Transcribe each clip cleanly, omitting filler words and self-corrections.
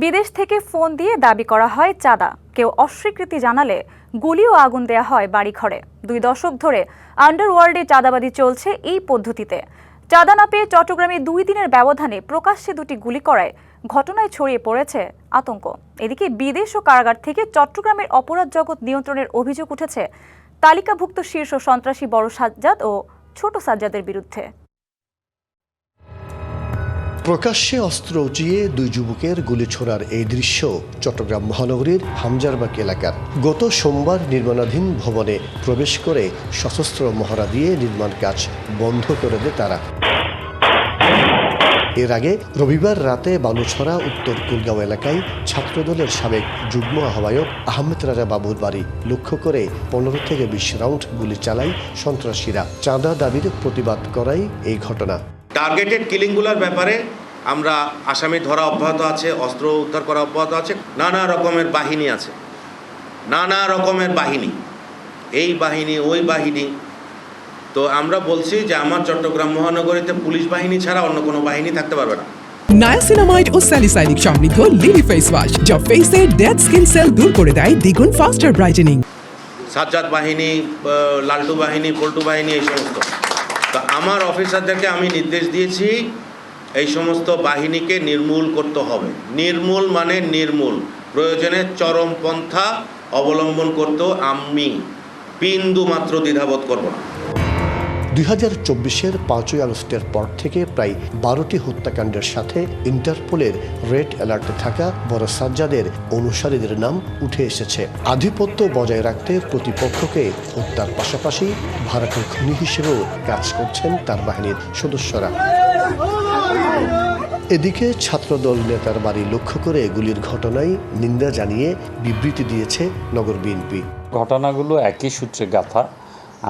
বিদেশ থেকে ফোন দিয়ে দাবি করা হয় চাঁদা, কেউ অস্বীকৃতি জানালে গুলি ও আগুন দেয়া হয় বাড়িঘরে। 2 দশক ধরে আন্ডারওয়ার্ল্ডে চাঁদাবাজি চলছে এই পদ্ধতিতে। চাঁদা না পেয়ে চট্টগ্রামে 2 দিনের ব্যবধানে প্রকাশ্যে 2টি গুলি করায় ঘটনায় ছড়িয়ে পড়েছে আতঙ্ক। এদিকে বিদেশ ও কারাগার থেকে চট্টগ্রামের অপরাধ জগৎ নিয়ন্ত্রণের অভিযোগ উঠেছে তালিকাভুক্ত শীর্ষ সন্ত্রাসী বড় সাজ্জাদ ও ছোট সাজ্জাদের বিরুদ্ধে। প্রকাশ্যে অস্ত্র উঁচিয়ে 2 যুবকের গুলি ছোড়ার এই দৃশ্য চট্টগ্রাম মহানগরীর হামজারবাগ এলাকার। গত সোমবার নির্মাণাধীন ভবনে প্রবেশ করে সশস্ত্র মহড়া দিয়ে নির্মাণ কাজ বন্ধ করে দেয় তারা। এর আগে রবিবার রাতে বালুছড়া উত্তর কুলগাঁও এলাকায় ছাত্রদলের সাবেক যুগ্ম আহ্বায়ক আহমেদ রাজা বাবুর বাড়ি লক্ষ্য করে 15 থেকে 20 রাউন্ড গুলি চালায় সন্ত্রাসীরা। চাঁদা দাবির প্রতিবাদ করাই এই ঘটনা। টার্গেটেড কিলিংগুলোর ব্যাপারে আমরা আসামি ধরা অব্যাহত আছে, অস্ত্র উদ্ধার করা অব্যাহত আছে। নানা রকমের বাহিনী আছে, নানা রকমের বাহিনী, এই বাহিনী ওই বাহিনী। তো আমরা বলছি যে আমার চট্টগ্রাম মহানগরীতে পুলিশ বাহিনী ছাড়া অন্য কোনো বাহিনী থাকতে পারবে না। নায়াসিনামাইড ও স্যালিসাইলিক সমৃদ্ধ লিলি ফেস ওয়াশ যা ফেসের ডেড স্কিন সেল দূর করে দেয় দ্বিগুণ ফাস্টার ব্রাইটেনিং। সাজ্জাদ বাহিনী, লালটু বাহিনী, পল্টু বাহিনী, এই সমস্ত। তো আমার অফিসারদেরকে আমি নির্দেশ দিয়েছি এই সমস্ত বাহিনীকে নির্মূল করতে হবে। নির্মূল মানে নির্মূল, প্রয়োজনে চরম পন্থা অবলম্বন করতেও আমি বিন্দু মাত্র দ্বিধাবোধ করব না। 2024-এর 5ই আগস্টের পর থেকে প্রায় 12টি হত্যাকাণ্ডের সাথে ইন্টারপোলের রেড অ্যালার্টে থাকা বড় সাজ্জাদের অনুসারীদের নাম উঠে এসেছে। আধিপত্য বজায় রাখতে প্রতিপক্ষকে হত্যার পাশাপাশি ভাড়াটের খুনি হিসেবেও কাজ করছেন তার বাহিনীর সদস্যরা। এদিকে ছাত্রদল নেতার বাড়ি লক্ষ্য করে গুলির ঘটনায় নিন্দা জানিয়ে বিবৃতি দিয়েছে নগর বিএনপি। ঘটনাগুলো একই সূত্রে গাঁথা।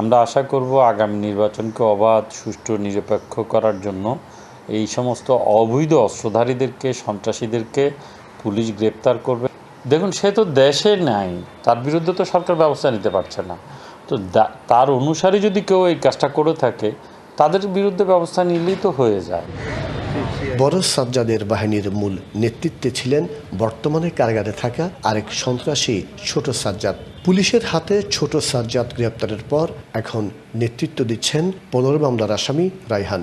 আমরা আশা করব আগামী নির্বাচনকে অবাধ, সুষ্ঠু, নিরপেক্ষ করার জন্য এই সমস্ত অবৈধ অস্ত্রধারীদেরকে, সন্ত্রাসীদেরকে পুলিশ গ্রেপ্তার করবে। দেখুন, সে তো দেশে নাই, তার বিরুদ্ধে তো সরকার ব্যবস্থা নিতে পারছে না। তো তার অনুসারী যদি কেউ এই কাজটা করে থাকে, তাদের বিরুদ্ধে ব্যবস্থা নিলেই তো হয়ে যায়। বড় সাজ্জাদের বাহিনীর মূল নেতৃত্বে ছিলেন বর্তমানে কারাগারে থাকা আরেক সন্ত্রাসী ছোট সাজ্জাদ। পুলিশের হাতে ছোট সাজ্জাদ গ্রেপ্তারের পর এখন নেতৃত্ব দিচ্ছেন 15 মামলার আসামি রায়হান।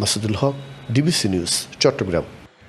মাসুদুল হক, ডিবিসি নিউজ, চট্টগ্রাম।